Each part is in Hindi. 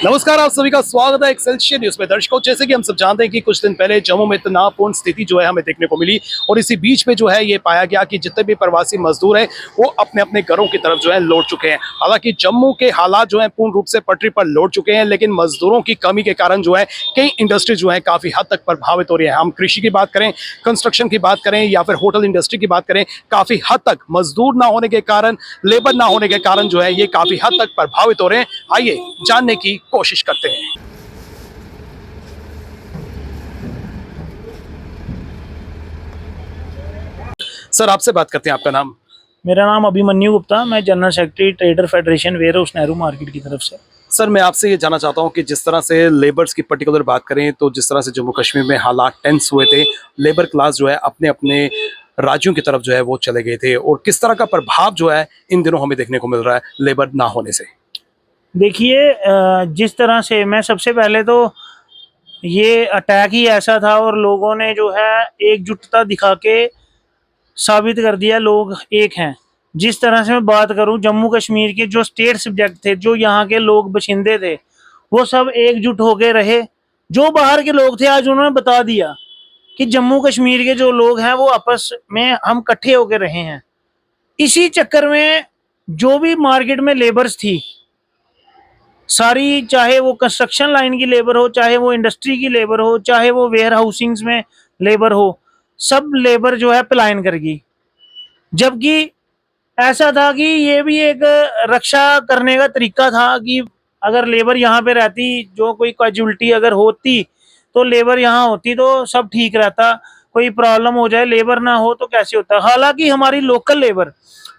नमस्कार, आप सभी का स्वागत है एक्सेलसियर न्यूज में। दर्शकों, जैसे कि हम सब जानते हैं कि कुछ दिन पहले जम्मू में तनावपूर्ण स्थिति जो है हमें देखने को मिली और इसी बीच में जो है ये पाया गया कि जितने भी प्रवासी मजदूर हैं वो अपने अपने घरों की तरफ जो है लौट चुके हैं। हालांकि जम्मू के हालात जो है पूर्ण रूप से पटरी पर लौट चुके हैं, लेकिन मजदूरों की कमी के कारण जो है कई इंडस्ट्री जो है काफी हद तक प्रभावित हो रही है। हम कृषि की बात करें, कंस्ट्रक्शन की बात करें या फिर होटल इंडस्ट्री की बात करें, काफी हद तक मजदूर ना होने के कारण, लेबर ना होने के कारण जो है ये काफी हद तक प्रभावित हो रहे हैं। आइए जानने की कोशिश करते हैं। सर, आपसे बात करते हैं, आपका नाम? मेरा नाम अभिमन्यु गुप्ता, मैं general secretary trader federation warehouse Nehru market की तरफ से। सर, मैं आपसे ये जानना चाहता हूँ कि जिस तरह से लेबर्स की पर्टिकुलर बात करें तो जिस तरह से जम्मू कश्मीर में हालात टेंस हुए थे, लेबर क्लास जो है अपने अपने राज्यों की तरफ जो है वो चले गए थे, और किस तरह का प्रभाव जो है इन दिनों हमें देखने को मिल रहा है लेबर ना होने से। देखिए, जिस तरह से मैं सबसे पहले तो ये अटैक ही ऐसा था और लोगों ने जो है एकजुटता दिखा के साबित कर दिया लोग एक हैं। जिस तरह से मैं बात करूं, जम्मू कश्मीर के जो स्टेट सब्जेक्ट थे, जो यहाँ के लोग बशिंदे थे, वो सब एकजुट होके रहे। जो बाहर के लोग थे आज उन्होंने बता दिया कि जम्मू कश्मीर के जो लोग हैं वो आपस में हम इकट्ठे होके रहे हैं। इसी चक्कर में जो भी मार्केट में लेबर्स थी सारी, चाहे वो कंस्ट्रक्शन लाइन की लेबर हो, चाहे वो इंडस्ट्री की लेबर हो, चाहे वो वेयर हाउसिंग्स में लेबर हो, सब लेबर जो है पलायन कर गई। जबकि ऐसा था कि ये भी एक रक्षा करने का तरीका था कि अगर लेबर यहाँ पे रहती, जो कोई कैजुअलिटी अगर होती तो लेबर यहाँ होती तो सब ठीक रहता। कोई प्रॉब्लम हो जाए, लेबर ना हो तो कैसे होता। हालांकि हमारी लोकल लेबर,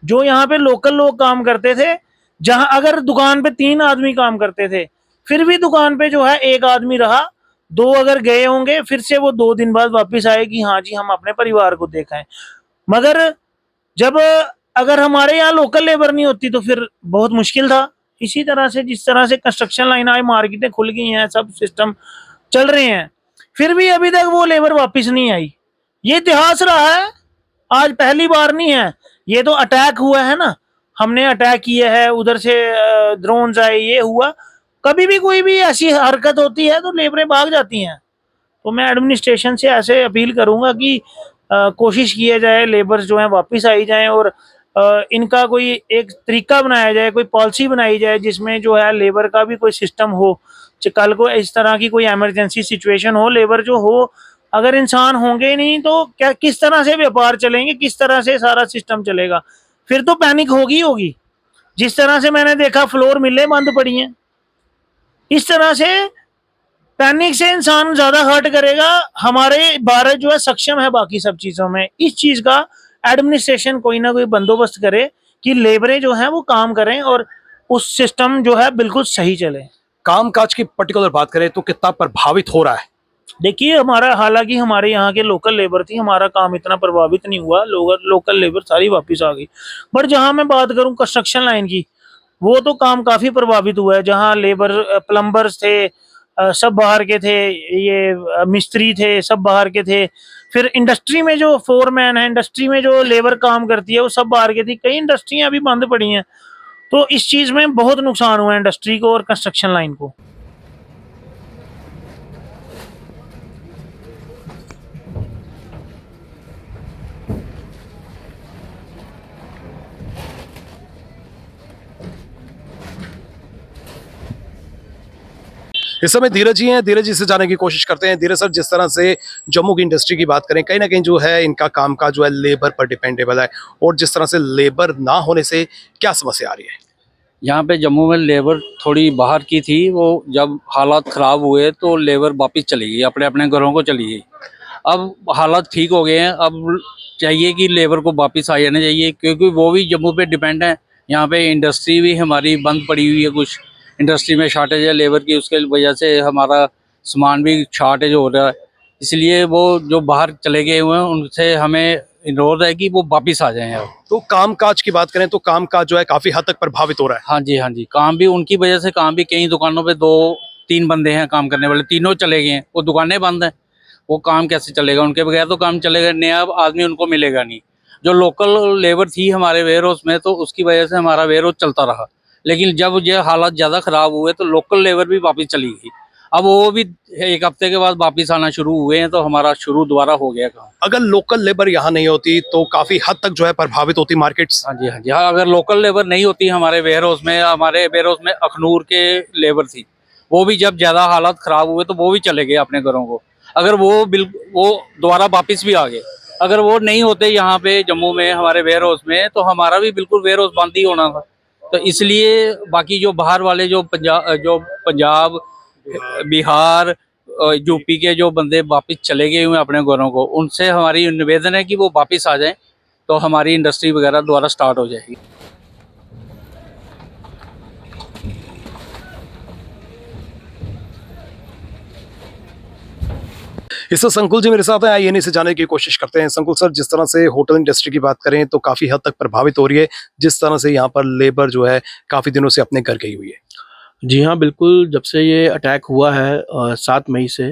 जो यहाँ पे लोकल लोग काम करते थे, जहां अगर दुकान पे 3 आदमी काम करते थे, फिर भी दुकान पे जो है 1 आदमी रहा, 2 अगर गए होंगे, फिर से वो 2 दिन बाद वापस आए कि हाँ जी हम अपने परिवार को देखें। मगर जब अगर हमारे यहाँ लोकल लेबर नहीं होती तो फिर बहुत मुश्किल था। इसी तरह से जिस तरह से कंस्ट्रक्शन लाइन आई, मार्केटें खुल गई हैं, सब सिस्टम चल रहे हैं, फिर भी अभी तक वो लेबर वापस नहीं आई। ये इतिहास रहा है, आज पहली बार नहीं है। ये तो अटैक हुआ है ना, हमने अटैक किया है, उधर से ड्रोन्स आए, ये हुआ। कभी भी कोई भी ऐसी हरकत होती है तो लेबरें भाग जाती हैं। तो मैं एडमिनिस्ट्रेशन से ऐसे अपील करूंगा कि कोशिश किया जाए लेबर्स जो हैं वापस आई जाएं, और इनका कोई एक तरीका बनाया जाए, कोई पॉलिसी बनाई जाए जिसमें जो है लेबर का भी कोई सिस्टम हो। कल को इस तरह की कोई इमरजेंसी सिचुएशन हो, लेबर जो हो, अगर इंसान होंगे ही नहीं तो क्या, किस तरह से व्यापार चलेंगे, किस तरह से सारा सिस्टम चलेगा। फिर तो पैनिक होगी होगी। जिस तरह से मैंने देखा फ्लोर मिलें बंद पड़ी हैं, इस तरह से पैनिक से इंसान ज्यादा हर्ट करेगा। हमारे भारत जो है सक्षम है बाकी सब चीजों में। इस चीज का एडमिनिस्ट्रेशन कोई ना कोई बंदोबस्त करे कि लेबरें जो हैं वो काम करें और उस सिस्टम जो है बिल्कुल सही चले। कामकाज की पर्टिकुलर बात करें तो कितना प्रभावित हो रहा है? देखिए, हमारा हालांकि हमारे यहाँ के लोकल लेबर थी, हमारा काम इतना प्रभावित नहीं हुआ, लोकल लेबर सारी वापस आ गई। बट जहाँ मैं बात करूँ कंस्ट्रक्शन लाइन की, वो तो काम काफी प्रभावित हुआ है। जहाँ लेबर प्लम्बर्स थे, सब बाहर के थे, ये मिस्त्री थे, सब बाहर के थे। फिर इंडस्ट्री में जो फोरमैन है, इंडस्ट्री में जो लेबर काम करती है, वो सब बाहर के थी। कई इंडस्ट्रियां अभी बंद पड़ी हैं। तो इस चीज में बहुत नुकसान हुआ है इंडस्ट्री को और कंस्ट्रक्शन लाइन को। इस समय धीरज जी हैं, धीरज जी से जाने की कोशिश करते हैं। धीरज सर, जिस तरह से जम्मू की इंडस्ट्री की बात करें, कहीं ना कहीं जो है इनका कामकाज जो है लेबर पर डिपेंडेबल है, और जिस तरह से लेबर ना होने से क्या समस्या आ रही है? यहाँ पे जम्मू में लेबर थोड़ी बाहर की थी, वो जब हालात ख़राब हुए तो लेबर वापस चली गई, अपने अपने घरों को चली गई। अब हालात ठीक हो गए हैं, अब चाहिए कि लेबर को वापस आ जाना चाहिए, क्योंकि वो भी जम्मू पे डिपेंड है। यहाँ पे इंडस्ट्री भी हमारी बंद पड़ी हुई है, कुछ इंडस्ट्री में शॉर्टेज है लेबर की, उसके वजह से हमारा सामान भी शॉर्टेज हो रहा है। इसलिए वो जो बाहर चले गए हुए हैं उनसे हमें अनुरोध है कि वो वापिस आ जाएं अब। तो कामकाज की बात करें तो कामकाज जो है काफी हद तक प्रभावित हो रहा है। हाँ जी, हाँ जी, काम भी उनकी वजह से, काम भी कई दुकानों पे 2-3 बंदे हैं काम करने वाले, तीनों चले गए हैं, वो दुकानें बंद हैं, वो काम कैसे चलेगा, उनके बगैर तो काम चलेगा, नया आदमी उनको मिलेगा नहीं। जो लोकल लेबर थी हमारे वेयर हाउस में, तो उसकी वजह से हमारा वेयर हाउस चलता रहा, लेकिन जब ये हालात ज़्यादा ख़राब हुए तो लोकल लेबर भी वापस चली गई। अब वो भी 1 हफ्ते के बाद वापस आना शुरू हुए हैं, तो हमारा शुरू दोबारा हो गया काम। अगर लोकल लेबर यहाँ नहीं होती तो काफी हद तक जो है प्रभावित होती मार्केट्स। हाँ जी, हाँ जी, हाँ, अगर लोकल लेबर नहीं होती हमारे वेयर हाउस में अखनूर के लेबर थी, वो भी जब ज़्यादा हालात ख़राब हुए तो वो भी चले गए अपने घरों को। अगर वो दोबारा वापस भी आ गए, अगर वो नहीं होते यहाँ पे जम्मू में हमारे वेयर हाउस में, तो हमारा भी बिल्कुल वेयर हाउस बंद ही होना था। तो इसलिए बाकी जो बाहर वाले जो पंजाब, बिहार, यूपी के जो बंदे वापस चले गए हुए हैं अपने घरों को, उनसे हमारी निवेदन है कि वो वापस आ जाएं, तो हमारी इंडस्ट्री वगैरह दोबारा स्टार्ट हो जाएगी। इस संकुल जी मेरे साथ हैं, आइए इन्हीं से जानने की कोशिश करते हैं। संकुल सर, जिस तरह से होटल इंडस्ट्री की बात करें तो काफी हद तक प्रभावित हो रही है, जिस तरह से यहाँ पर लेबर जो है काफी दिनों से अपने घर गई हुई है। जी हाँ, बिल्कुल, जब से ये अटैक हुआ है 7 मई से,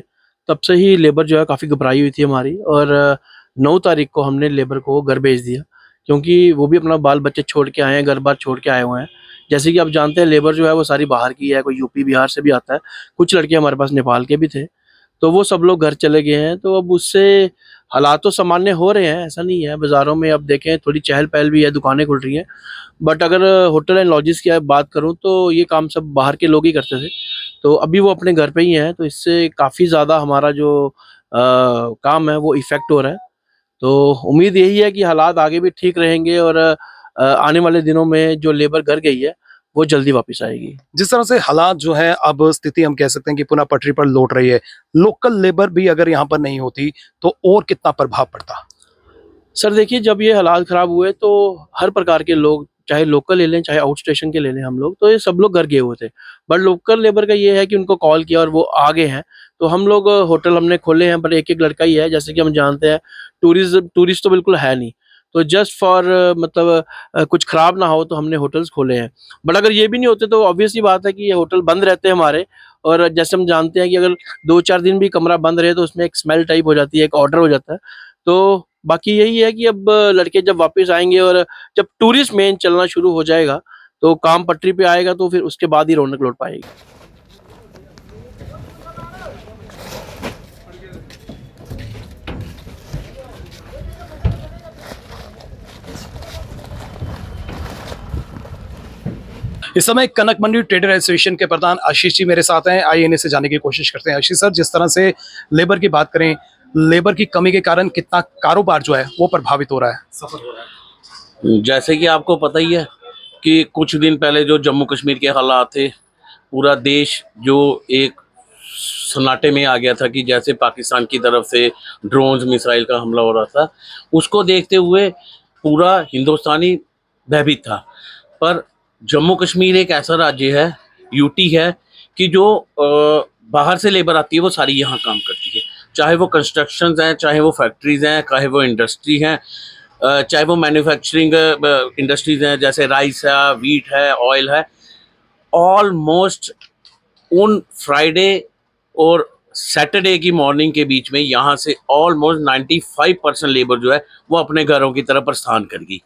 तब से ही लेबर जो है काफ़ी घबराई हुई थी हमारी, और 9 तारीख को हमने लेबर को घर भेज दिया, क्योंकि वो भी अपना बाल-बच्चे छोड़ के आए हैं, घर-बार छोड़ के आए हुए हैं। जैसे कि आप जानते हैं, लेबर जो है वो सारी बाहर की है, कोई यूपी, बिहार से भी आता है, कुछ लड़के हमारे पास नेपाल के भी थे, तो वो सब लोग घर चले गए हैं। तो अब उससे हालात तो सामान्य हो रहे हैं, ऐसा नहीं है। बाज़ारों में अब देखें थोड़ी चहल-पहल भी है, दुकानें खुल रही हैं। बट अगर होटल एंड लॉजेस की आप बात करूँ तो ये काम सब बाहर के लोग ही करते थे। तो अभी वो अपने घर पे ही हैं, तो इससे काफ़ी ज़्यादा हमारा जो काम है वो इफ़ेक्ट हो रहा है। तो उम्मीद यही है कि हालात आगे भी ठीक रहेंगे, और आने वाले दिनों में जो लेबर घर गई है, वो जल्दी वापस आएगी। जिस तरह से हालात जो है, अब स्थिति हम कह सकते हैं कि पुनः पटरी पर लौट रही है, लोकल लेबर भी अगर यहाँ पर नहीं होती तो और कितना प्रभाव पड़ता? सर देखिए, जब ये हालात ख़राब हुए तो हर प्रकार के लोग, चाहे लोकल ले लें, चाहे आउट स्टेशन के ले लें हम लोग, तो ये सब लोग घर गए हुए थे। बट लोकल लेबर का ये है कि उनको कॉल किया और वो आ गए हैं। तो हम लोग होटल हमने खोले हैं, पर एक-एक लड़का ही है। जैसे कि हम जानते हैं, टूरिस्ट तो बिल्कुल है नहीं। तो जस्ट फॉर मतलब कुछ ख़राब ना हो तो हमने होटल्स खोले हैं। बट अगर ये भी नहीं होते तो ऑब्वियस सी बात है कि ये होटल बंद रहते हैं हमारे, और जैसे हम जानते हैं कि अगर 2-4 दिन भी कमरा बंद रहे तो उसमें एक स्मेल टाइप हो जाती है, एक ऑर्डर हो जाता है। तो बाकी यही है कि अब लड़के जब वापस आएँगे और जब टूरिस्ट मेन चलना शुरू हो जाएगा, तो काम पटरी पे आएगा, तो फिर उसके बाद ही रौनक लौट पाएगी। इस समय कनक मंडी ट्रेडर एसोसिएशन के प्रधान आशीष जी मेरे साथ हैं, आइए इन्हीं से जानने की कोशिश करते हैं। आशीष सर, जिस तरह से लेबर की बात करें, लेबर की कमी के कारण कितना कारोबार जो है वो प्रभावित हो रहा है, सफर हो रहा है? जैसे कि आपको पता ही है कि कुछ दिन पहले जो जम्मू कश्मीर के हालात थे, पूरा देश जो एक सन्नाटे में आ गया था कि जैसे पाकिस्तान की तरफ से ड्रोन्स मिसाइल का हमला हो रहा था, उसको देखते हुए पूरा हिंदुस्तानी भयभीत था। पर जम्मू कश्मीर एक ऐसा राज्य है, यूटी है, कि जो बाहर से लेबर आती है वो सारी यहाँ काम करती है, चाहे वो कंस्ट्रक्शंस हैं, चाहे वो फैक्ट्रीज हैं, चाहे वो इंडस्ट्री हैं, चाहे वो मैन्युफैक्चरिंग इंडस्ट्रीज हैं, जैसे राइस है, वीट है, ऑयल है। ऑलमोस्ट उन फ्राइडे और सैटरडे की मॉर्निंग के बीच में यहाँ से ऑलमोस्ट 95% लेबर जो है वो अपने घरों की तरफ प्रस्थान कर गई।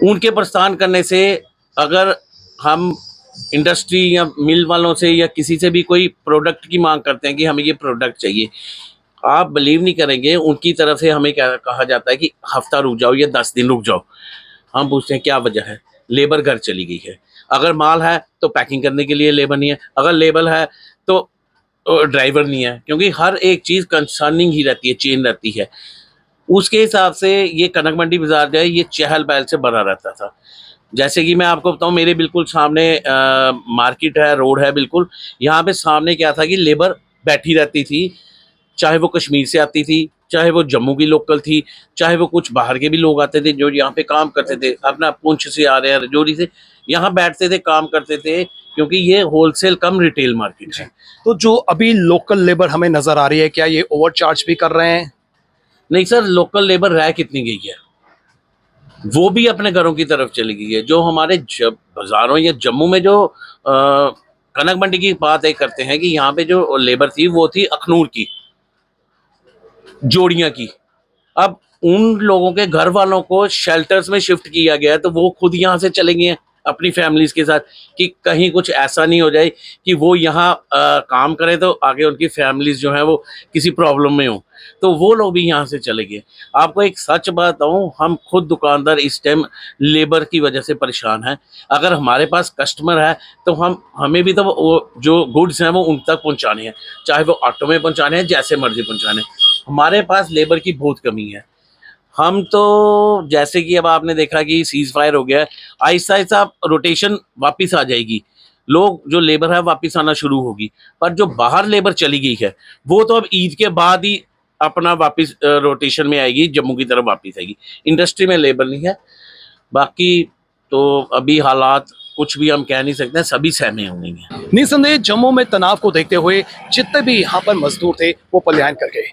उनके प्रस्थान करने से अगर हम इंडस्ट्री या मिल वालों से या किसी से भी कोई प्रोडक्ट की मांग करते हैं कि हमें ये प्रोडक्ट चाहिए, आप बिलीव नहीं करेंगे, उनकी तरफ से हमें क्या कहा जाता है कि हफ्ता रुक जाओ या 10 दिन रुक जाओ। हम पूछते हैं क्या वजह है, लेबर घर चली गई है। अगर माल है तो पैकिंग करने के लिए लेबर नहीं है, अगर लेबर है तो ड्राइवर नहीं है, क्योंकि हर एक चीज़ कंसर्निंग ही रहती है, चेन रहती है। उसके हिसाब से ये कनक मंडी बाज़ार जो है ये चहल पहल से भरा रहता था। जैसे कि मैं आपको बताऊं, मेरे बिल्कुल सामने मार्केट है, रोड है, बिल्कुल यहाँ पे सामने क्या था कि लेबर बैठी रहती थी, चाहे वो कश्मीर से आती थी, चाहे वो जम्मू की लोकल थी, चाहे वो कुछ बाहर के भी लोग आते थे जो यहाँ पे काम करते थे, अपना पुंछ से आ रहे हैं, रजौरी से, यहाँ बैठते थे, काम करते थे, क्योंकि ये होलसेल कम रिटेल मार्केट है। तो जो अभी लोकल लेबर हमें नजर आ रही है, क्या ये ओवर चार्ज भी कर रहे हैं? नहीं सर, लोकल लेबर रह कितनी गई है, वो भी अपने घरों की तरफ चली गई है। जो हमारे बाजारों या जम्मू में जो कनक मंडी की बात एक करते हैं कि यहाँ पे जो लेबर थी वो थी अखनूर की, जोड़ियाँ की। अब उन लोगों के घर वालों को शेल्टर्स में शिफ्ट किया गया है, तो वो खुद यहाँ से चले गए हैं अपनी फैमिलीज के साथ कि कहीं कुछ ऐसा नहीं हो जाए कि वो यहाँ काम करें तो आगे उनकी फैमिलीज जो है वो किसी प्रॉब्लम में हो, तो वो लोग भी यहाँ से चले गए। आपको एक सच बताऊँ, हम खुद दुकानदार इस टाइम लेबर की वजह से परेशान हैं। अगर हमारे पास कस्टमर है तो हमें भी तो वो जो गुड्स हैं वो उन तक पहुँचाने हैं, चाहे वो ऑटो में पहुँचाने हैं, जैसे मर्जी पहुँचाने हैं। हमारे पास लेबर की बहुत कमी है। हम तो जैसे कि अब आपने देखा कि सीज फायर हो गया है, आहिस्ता आहिस्ता रोटेशन वापस आ जाएगी, लोग जो लेबर है वापस आना शुरू होगी। पर जो बाहर लेबर चली गई है वो तो अब ईद के बाद ही अपना वापस रोटेशन में आएगी, जम्मू की तरफ वापस आएगी। इंडस्ट्री में लेबर नहीं है। बाकी तो अभी हालात कुछ भी हम कह नहीं सकते, सभी सहमे होंगे। निसंदेह जम्मू में तनाव को देखते हुए जितने भी यहाँ पर मजदूर थे वो पलायन कर गए।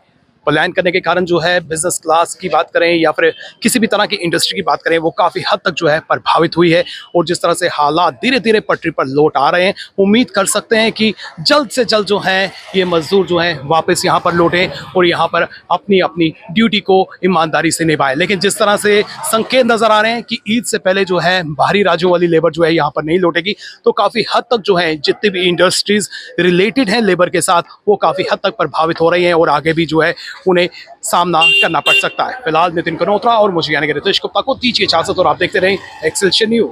पलायन करने के कारण जो है बिजनेस क्लास की बात करें या फिर किसी भी तरह की इंडस्ट्री की बात करें, वो काफ़ी हद तक जो है प्रभावित हुई है। और जिस तरह से हालात धीरे धीरे पटरी पर लौट आ रहे हैं, उम्मीद कर सकते हैं कि जल्द से जल्द जो है ये मजदूर जो हैं वापस यहाँ पर लौटें और यहाँ पर अपनी अपनी ड्यूटी को ईमानदारी से निभाएं। लेकिन जिस तरह से संकेत नज़र आ रहे हैं कि ईद से पहले जो है बाहरी राज्यों वाली लेबर जो है यहाँ पर नहीं लौटेगी, तो काफ़ी हद तक जो है जितनी भी इंडस्ट्रीज़ रिलेटेड हैं लेबर के साथ, वो काफ़ी हद तक प्रभावित हो रही हैं और आगे भी जो है उन्हें सामना करना पड़ सकता है। फिलहाल नितिन कनोत्रा और मुझे यानी कि रितेश गुप्ता को दीजिए इजाजत और आप देखते रहें एक्सेलशियर न्यूज।